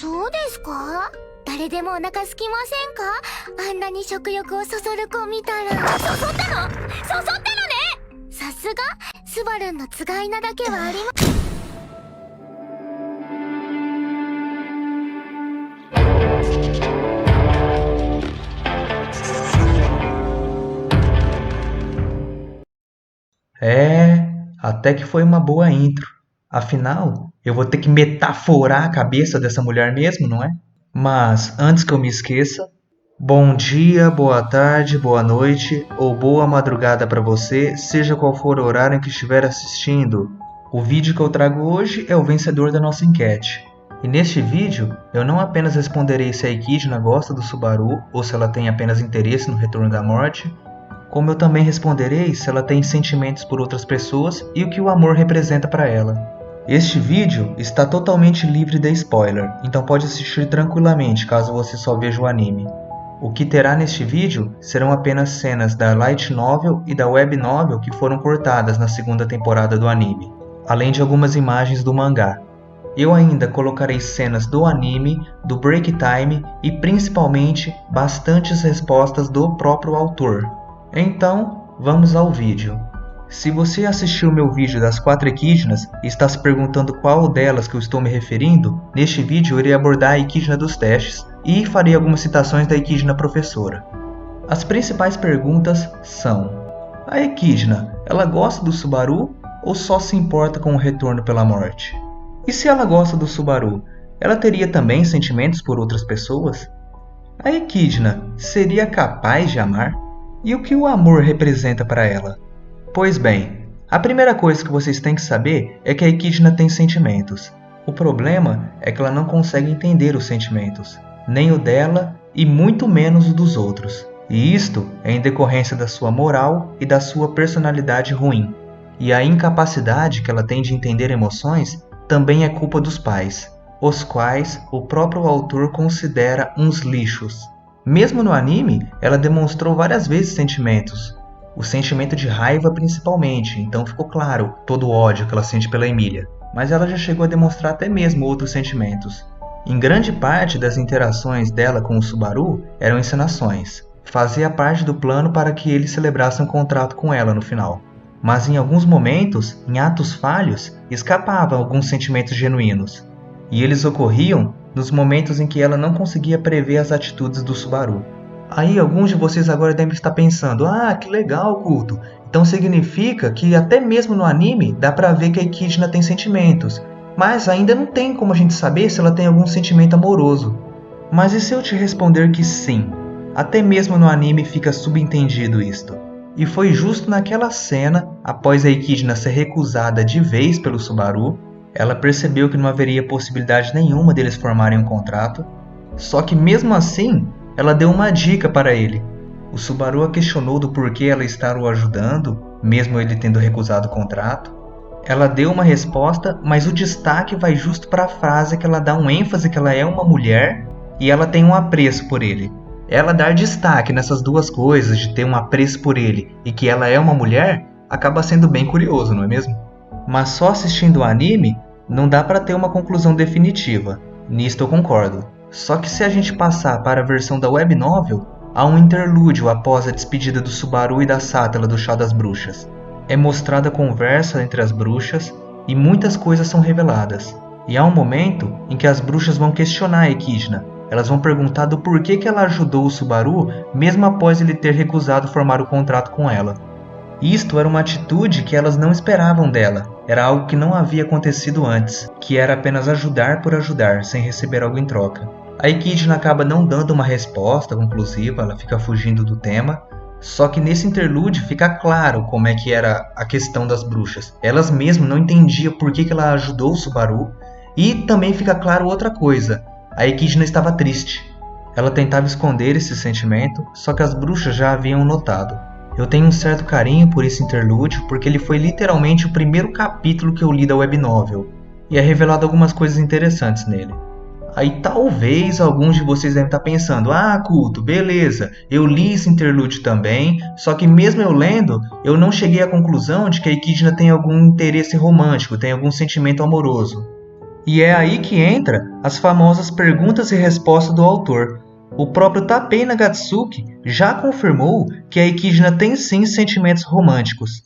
そうですか？誰でもお腹空きませんか？あんなに食欲をそそる子見たら。そそったの？そそったのね！さすがスバルンのつがいなだけはありま。Até que foi uma boa intro. Afinal, eu vou ter que metaforar a cabeça dessa mulher mesmo, não é? Mas, antes que eu me esqueça, bom dia, boa tarde, boa noite ou boa madrugada para você, seja qual for o horário em que estiver assistindo. O vídeo que eu trago hoje é o vencedor da nossa enquete. E neste vídeo, eu não apenas responderei se a Echidna gosta do Subaru ou se ela tem apenas interesse no Retorno da Morte, como eu também responderei se ela tem sentimentos por outras pessoas e o que o amor representa para ela. Este vídeo está totalmente livre de spoiler, então pode assistir tranquilamente caso você só veja o anime. O que terá neste vídeo serão apenas cenas da Light Novel e da Web Novel que foram cortadas na segunda temporada do anime, além de algumas imagens do mangá. Eu ainda colocarei cenas do anime, do break time e principalmente bastantes respostas do próprio autor. Então, vamos ao vídeo. Se você assistiu meu vídeo das 4 Echidnas e está se perguntando qual delas que eu estou me referindo, neste vídeo eu irei abordar a Echidna dos testes e farei algumas citações da Echidna professora. As principais perguntas são: a Echidna, ela gosta do Subaru ou só se importa com o retorno pela morte? E se ela gosta do Subaru, ela teria também sentimentos por outras pessoas? A Echidna seria capaz de amar? E o que o amor representa para ela? Pois bem, a primeira coisa que vocês têm que saber é que a Echidna tem sentimentos. O problema é que ela não consegue entender os sentimentos, nem o dela e muito menos o dos outros. E isto é em decorrência da sua moral e da sua personalidade ruim. E a incapacidade que ela tem de entender emoções também é culpa dos pais, os quais o próprio autor considera uns lixos. Mesmo no anime, ela demonstrou várias vezes sentimentos. O sentimento de raiva principalmente, então ficou claro todo o ódio que ela sente pela Emilia. Mas ela já chegou a demonstrar até mesmo outros sentimentos. Em grande parte das interações dela com o Subaru eram encenações. Fazia parte do plano para que ele celebrasse um contrato com ela no final. Mas em alguns momentos, em atos falhos, escapavam alguns sentimentos genuínos. E eles ocorriam nos momentos em que ela não conseguia prever as atitudes do Subaru. Aí alguns de vocês agora devem estar pensando: ah, que legal, Culto! Então significa que até mesmo no anime dá pra ver que a Echidna tem sentimentos. Mas ainda não tem como a gente saber se ela tem algum sentimento amoroso. Mas e se eu te responder que sim? Até mesmo no anime fica subentendido isto. E foi justo naquela cena, após a Echidna ser recusada de vez pelo Subaru, ela percebeu que não haveria possibilidade nenhuma deles formarem um contrato, só que mesmo assim, ela deu uma dica para ele. O Subaru a questionou do porquê ela estar o ajudando, mesmo ele tendo recusado o contrato. Ela deu uma resposta, mas o destaque vai justo para a frase que ela dá um ênfase que ela é uma mulher e ela tem um apreço por ele. Ela dar destaque nessas duas coisas, de ter um apreço por ele e que ela é uma mulher, acaba sendo bem curioso, não é mesmo? Mas só assistindo o anime, não dá para ter uma conclusão definitiva. Nisto eu concordo. Só que se a gente passar para a versão da Web Novel, há um interlúdio após a despedida do Subaru e da Sátala do Chá das Bruxas. É mostrada a conversa entre as bruxas e muitas coisas são reveladas. E há um momento em que as bruxas vão questionar a Echidna. Elas vão perguntar do porquê que ela ajudou o Subaru mesmo após ele ter recusado formar o contrato com ela. Isto era uma atitude que elas não esperavam dela. Era algo que não havia acontecido antes, que era apenas ajudar por ajudar, sem receber algo em troca. A Echidna acaba não dando uma resposta conclusiva, ela fica fugindo do tema. Só que nesse interlúdio fica claro como é que era a questão das bruxas. Elas mesmas não entendiam por que ela ajudou o Subaru. E também fica claro outra coisa. A Echidna estava triste. Ela tentava esconder esse sentimento, só que as bruxas já haviam notado. Eu tenho um certo carinho por esse interlúdio porque ele foi literalmente o primeiro capítulo que eu li da Web Novel. E é revelado algumas coisas interessantes nele. Aí talvez alguns de vocês devem estar pensando: ah, Culto, beleza, eu li esse interlúdio também, só que mesmo eu lendo, eu não cheguei à conclusão de que a Echidna tem algum interesse romântico, tem algum sentimento amoroso. E é aí que entra as famosas perguntas e respostas do autor. O próprio Tapei Nagatsuki já confirmou que a Ekidna tem sim sentimentos românticos.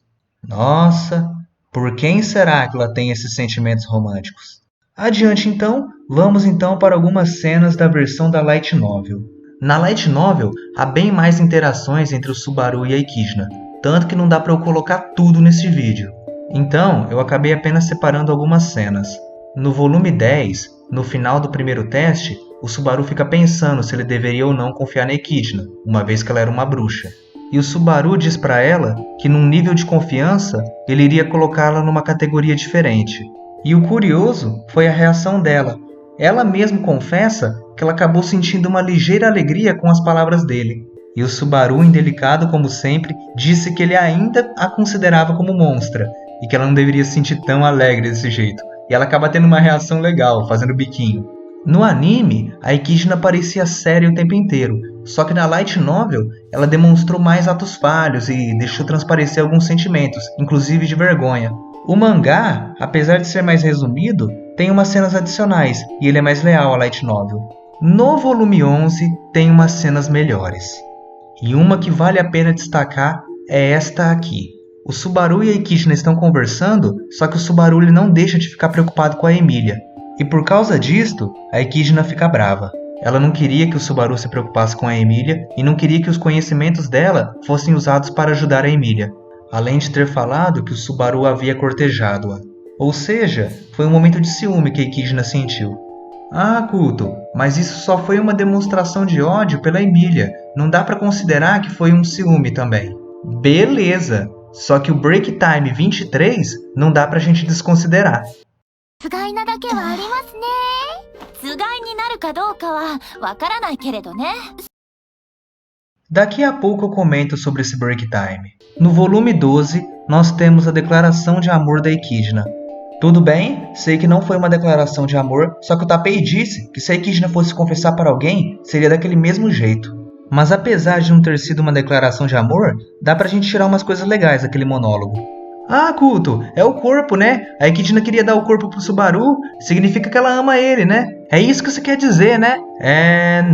Nossa, por quem será que ela tem esses sentimentos românticos? Adiante então, vamos então para algumas cenas da versão da Light Novel. Na Light Novel, há bem mais interações entre o Subaru e a Ekidna, tanto que não dá para eu colocar tudo nesse vídeo. Então, eu acabei apenas separando algumas cenas. No volume 10, no final do primeiro teste, o Subaru fica pensando se ele deveria ou não confiar na Ekidna, uma vez que ela era uma bruxa. E o Subaru diz para ela que num nível de confiança, ele iria colocá-la numa categoria diferente. E o curioso foi a reação dela. Ela mesma confessa que ela acabou sentindo uma ligeira alegria com as palavras dele. E o Subaru, indelicado como sempre, disse que ele ainda a considerava como monstra, e que ela não deveria se sentir tão alegre desse jeito. E ela acaba tendo uma reação legal, fazendo biquinho. No anime, a Ekidna parecia séria o tempo inteiro, só que na Light Novel, ela demonstrou mais atos falhos e deixou transparecer alguns sentimentos, inclusive de vergonha. O mangá, apesar de ser mais resumido, tem umas cenas adicionais, e ele é mais leal à Light Novel. No volume 11, tem umas cenas melhores. E uma que vale a pena destacar é esta aqui. O Subaru e a Ekidna estão conversando, só que o Subaru ele não deixa de ficar preocupado com a Emilia. E por causa disto, a Ekidna fica brava. Ela não queria que o Subaru se preocupasse com a Emilia e não queria que os conhecimentos dela fossem usados para ajudar a Emilia. Além de ter falado que o Subaru havia cortejado-a. Ou seja, foi um momento de ciúme que a Ekidna sentiu. Ah, Kuto, mas isso só foi uma demonstração de ódio pela Emilia. Não dá para considerar que foi um ciúme também. Beleza! Só que o Break Time 23 não dá pra gente desconsiderar. Daqui a pouco eu comento sobre esse Break Time. No volume 12, nós temos a declaração de amor da Ekidna. Tudo bem, sei que não foi uma declaração de amor, só que o Tapei disse que se a Ekidna fosse confessar para alguém, seria daquele mesmo jeito. Mas apesar de não ter sido uma declaração de amor, dá pra gente tirar umas coisas legais daquele monólogo. Ah, Kuto, é o corpo, né? A Ekidna queria dar o corpo pro Subaru, significa que ela ama ele, né? É isso que você quer dizer, né?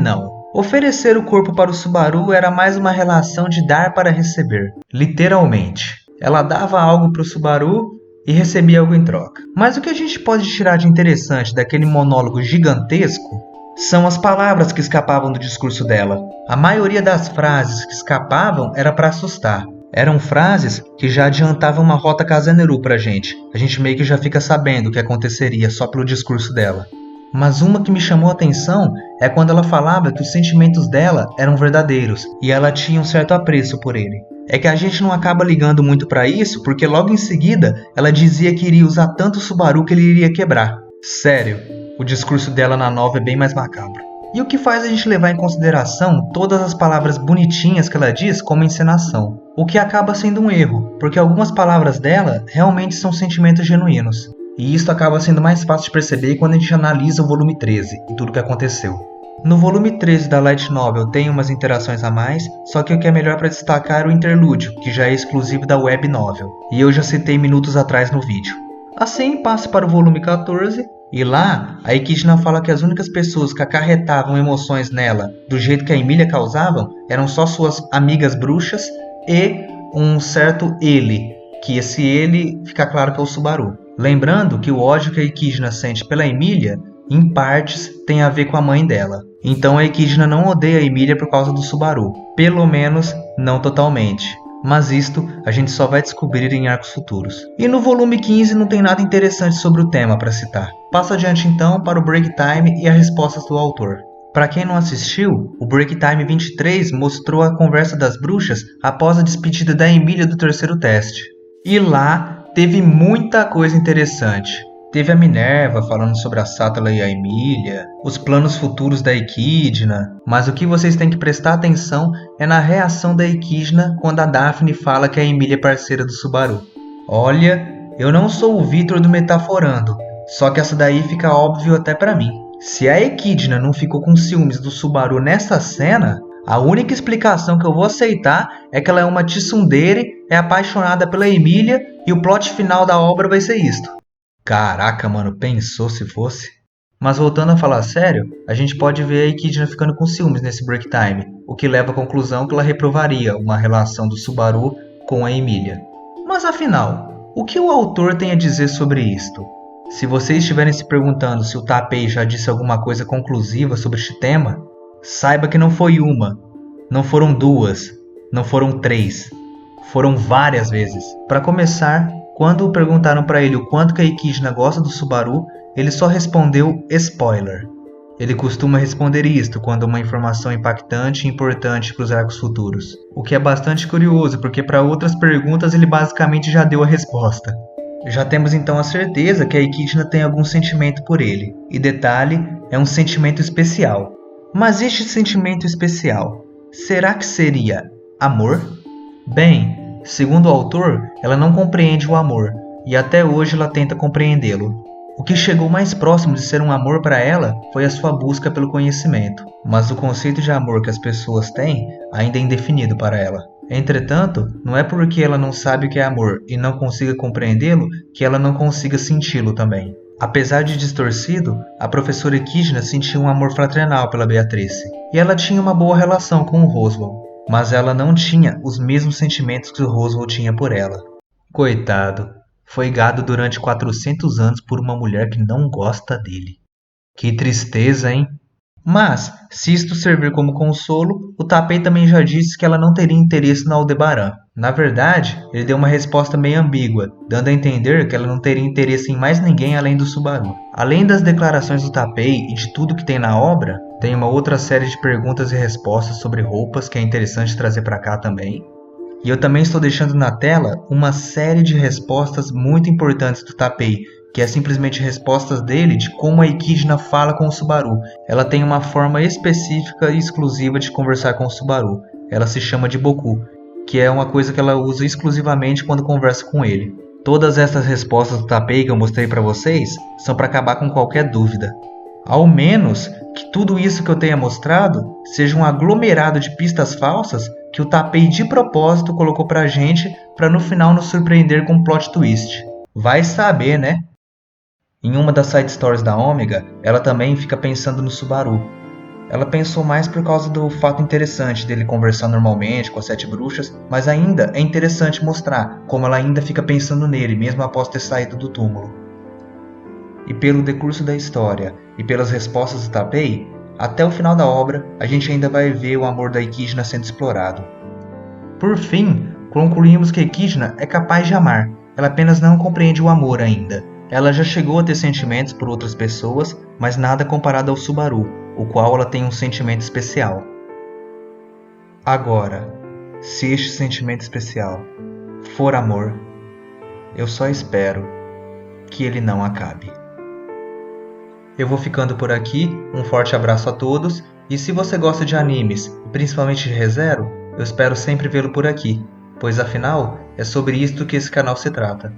Não. Oferecer o corpo para o Subaru era mais uma relação de dar para receber, literalmente. Ela dava algo pro Subaru e recebia algo em troca. Mas o que a gente pode tirar de interessante daquele monólogo gigantesco são as palavras que escapavam do discurso dela. A maioria das frases que escapavam era para assustar. Eram frases que já adiantavam uma rota Kazeneru pra gente. A gente meio que já fica sabendo o que aconteceria só pelo discurso dela. Mas uma que me chamou a atenção é quando ela falava que os sentimentos dela eram verdadeiros e ela tinha um certo apreço por ele. É que a gente não acaba ligando muito pra isso porque logo em seguida ela dizia que iria usar tanto o Subaru que ele iria quebrar. Sério. O discurso dela na nova é bem mais macabro. E o que faz a gente levar em consideração todas as palavras bonitinhas que ela diz como encenação. O que acaba sendo um erro, porque algumas palavras dela realmente são sentimentos genuínos. E isso acaba sendo mais fácil de perceber quando a gente analisa o volume 13 e tudo o que aconteceu. No volume 13 da Light Novel tem umas interações a mais, só que o que é melhor para destacar é o interlúdio, que já é exclusivo da Web Novel. E eu já citei minutos atrás no vídeo. Assim, passe para o volume 14, e lá, a Ekidna fala que as únicas pessoas que acarretavam emoções nela do jeito que a Emilia causavam eram só suas amigas bruxas e um certo ele, que esse ele fica claro que é o Subaru. Lembrando que o ódio que a Ekidna sente pela Emilia, em partes, tem a ver com a mãe dela. Então a Ekidna não odeia a Emilia por causa do Subaru, pelo menos não totalmente. Mas isto a gente só vai descobrir em arcos futuros. E no volume 15 não tem nada interessante sobre o tema para citar. Passo adiante então para o Break Time e as respostas do autor. Para quem não assistiu, o Break Time 23 mostrou a conversa das bruxas após a despedida da Emilia do terceiro teste. E lá teve muita coisa interessante. Teve a Minerva falando sobre a Sátala e a Emilia, os planos futuros da Ekidna, mas o que vocês têm que prestar atenção é na reação da Ekidna quando a Daphne fala que a Emilia é parceira do Subaru. Olha, eu não sou o Victor do Metaforando, só que essa daí fica óbvio até pra mim. Se a Ekidna não ficou com ciúmes do Subaru nessa cena, a única explicação que eu vou aceitar é que ela é uma tsundere, é apaixonada pela Emilia e o plot final da obra vai ser isto. Caraca, mano, pensou se fosse? Mas voltando a falar sério, a gente pode ver a Echidna ficando com ciúmes nesse break time, o que leva à conclusão que ela reprovaria uma relação do Subaru com a Emília. Mas afinal, o que o autor tem a dizer sobre isto? Se vocês estiverem se perguntando se o Tapei já disse alguma coisa conclusiva sobre este tema, saiba que não foi uma, não foram duas, não foram três, foram várias vezes. Para começar, quando perguntaram para ele o quanto que a Echidna gosta do Subaru, ele só respondeu spoiler. Ele costuma responder isto quando uma informação impactante e importante para os arcos futuros, o que é bastante curioso porque para outras perguntas ele basicamente já deu a resposta. Já temos então a certeza que a Echidna tem algum sentimento por ele, e detalhe, é um sentimento especial. Mas este sentimento especial, será que seria amor? Bem, segundo o autor, ela não compreende o amor, e até hoje ela tenta compreendê-lo. O que chegou mais próximo de ser um amor para ela foi a sua busca pelo conhecimento, mas o conceito de amor que as pessoas têm ainda é indefinido para ela. Entretanto, não é porque ela não sabe o que é amor e não consiga compreendê-lo que ela não consiga senti-lo também. Apesar de distorcido, a professora Echidna sentia um amor fraternal pela Beatrice, e ela tinha uma boa relação com o Roswell, mas ela não tinha os mesmos sentimentos que o Roswell tinha por ela. Coitado, foi gado durante 400 anos por uma mulher que não gosta dele. Que tristeza, hein? Mas, se isto servir como consolo, o Tapei também já disse que ela não teria interesse na Aldebaran. Na verdade, ele deu uma resposta meio ambígua, dando a entender que ela não teria interesse em mais ninguém além do Subaru. Além das declarações do Tapei e de tudo que tem na obra, tem uma outra série de perguntas e respostas sobre roupas que é interessante trazer para cá também. E eu também estou deixando na tela uma série de respostas muito importantes do Tapei, que é simplesmente respostas dele de como a Echidna fala com o Subaru. Ela tem uma forma específica e exclusiva de conversar com o Subaru. Ela se chama de Boku, que é uma coisa que ela usa exclusivamente quando conversa com ele. Todas essas respostas do Tapei que eu mostrei para vocês são para acabar com qualquer dúvida. Ao menos que tudo isso que eu tenha mostrado seja um aglomerado de pistas falsas que o Tapei de propósito colocou pra gente para no final nos surpreender com um plot twist. Vai saber, né? Em uma das side stories da Ômega, ela também fica pensando no Subaru. Ela pensou mais por causa do fato interessante dele conversar normalmente com as 7 bruxas, mas ainda é interessante mostrar como ela ainda fica pensando nele, mesmo após ter saído do túmulo. E pelo decurso da história e pelas respostas do Tapei, até o final da obra, a gente ainda vai ver o amor da Echidna sendo explorado. Por fim, concluímos que Echidna é capaz de amar, ela apenas não compreende o amor ainda. Ela já chegou a ter sentimentos por outras pessoas, mas nada comparado ao Subaru, o qual ela tem um sentimento especial. Agora, se este sentimento especial for amor, eu só espero que ele não acabe. Eu vou ficando por aqui, um forte abraço a todos, e se você gosta de animes, e principalmente de ReZero, eu espero sempre vê-lo por aqui, pois afinal é sobre isto que esse canal se trata.